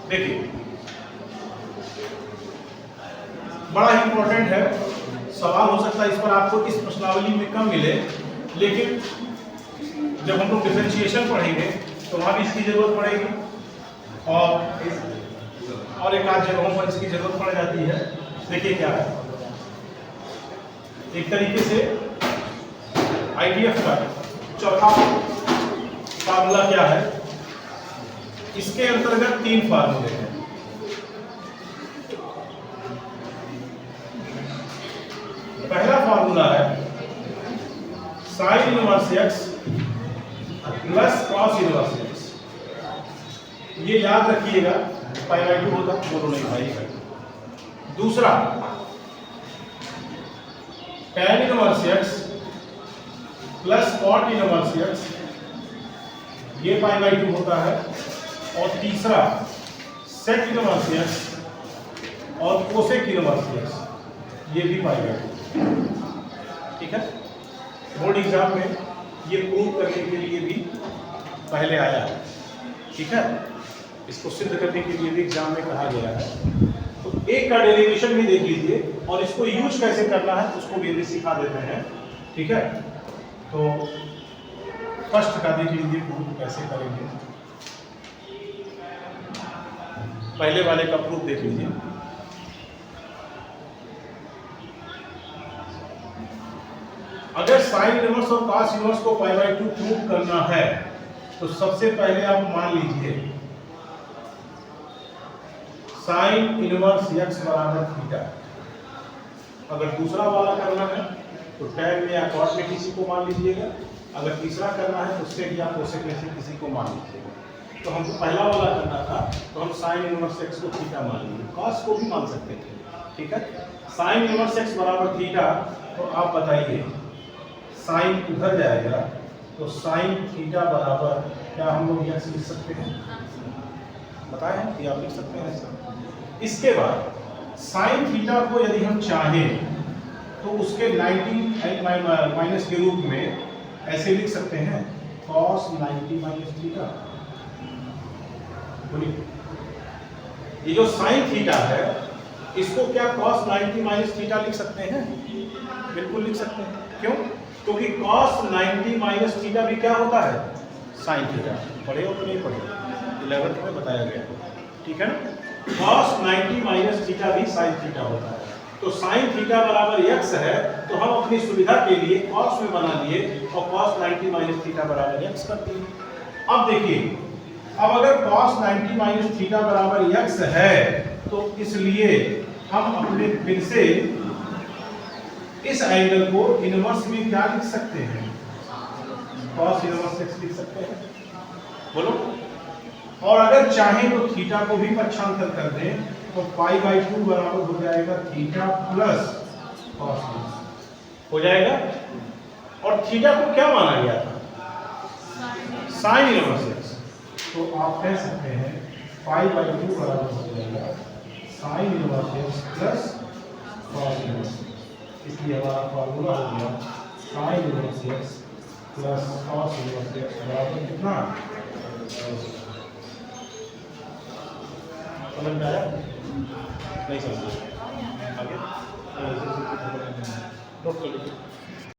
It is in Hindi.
देखिए बड़ा ही इंपॉर्टेंट है, सवाल हो सकता है इस पर आपको इस प्रश्नावली में कम मिले, लेकिन जब हम लोग डिफरेंशिएशन पढ़ेंगे तो वहां भी इसकी जरूरत पड़ेगी और एक आध जगहों पर इसकी जरूरत पड़ जाती है। देखिए क्या है, एक तरीके से आईडीएफ का चौथा फार्मूला क्या है, इसके अंतर्गत 3 फार्मूले हैं। पहला फार्मूला है sine inverse x plus cos inverse x. ये याद रखिएगा, पाई बाई 2 होता, बोलो नहीं भाई। दूसरा tan inverse x plus cot inverse x, ये पाई बाई 2 होता है। और तीसरा सेक इनवर्स एक्स और कोसेक इनवर्स एक्स, ये भी पाई बाई 2। ठीक है, बोर्ड एग्जाम में ये प्रूव करने के लिए भी पहले आया है। ठीक है, इसको सिद्ध करने के लिए भी एग्जाम में कहा गया है। तो एक का डेरिवेशन भी देख लीजिए और इसको यूज कैसे करना है उसको भी सिखा देते हैं। ठीक है, तो फर्स्ट का देख लीजिए प्रूफ कैसे करेंगे। पहले वाले का प्रूफ देख लीजिए। अगर साइन इनवर्स और कॉस इनवर्स को पाई बाई 2 प्रूव करना है तो सबसे पहले आप मान लीजिए साइन इनवर्स एक्स बराबर थीटा। अगर दूसरा वाला करना है तो टैन में या कॉट में किसी को मान लीजिएगा। अगर तीसरा करना है तो सेक या कोसेक में से किसी को मान लीजिएगा। तो हमको पहला वाला करना था तो हम साइन इनवर्स एक्स को थीटा मान लीजिए, कॉस को भी मान सकते थे। ठीक है, साइन इनवर्स एक्स बराबर थीटा। तो आप बताइए साइन उधर जाएगा तो साइन थीटा बराबर क्या हम लोग एक्स लिख सकते हैं? बताएं कि आप लिख सकते हैं ऐसा। इसके बाद साइन थीटा को यदि हम चाहें तो उसके 90 माइनस के रूप में ऐसे लिख सकते हैं cos 90 माइनस थीटा। बोलिए, ये जो साइन थीटा है इसको क्या cos 90 माइनस थीटा लिख सकते हैं? बिल्कुल लिख सकते हैं। क्यों? क्योंकि cos 90 माइनस थीटा भी क्या होता है? Sine theta. पढ़े हो तो नहीं पढ़े? 11th में बताया गया। ठीक है ना, cos 90 माइनस थीटा भी साइन थीटा होता है। तो साइन थीटा बराबर x है तो हम अपनी सुविधा के लिए cos में बना लिए और cos 90 माइनस थीटा बराबर x कर दिए। अब देखिए, अब अगर cos 90 माइनस थीटा बराबर x है तो इसलिए हम अपने फिर से इस एंगल को इनवर्स में क्या लिख सकते हैं? cos इनवर्स x लिख सकते हैं। बोलो, और अगर चाहें तो थीटा को भी पक्षांतर कर दें तो पाई बाई 2 बराबर हो जाएगा थीटा प्लस cos हो जाएगा। और थीटा को क्या माना गया था? Sine inverse x. तो आप कह सकते हैं पाई बाई 2 बराबर हो जाएगा sine inverse x plus cos inverse. इसलिए हमारा फार्मूला हो गया sine inverse x plus cos inverse x बराबर कितना? समझ में आया? नहीं समझ आगे नोट कर लीजिए।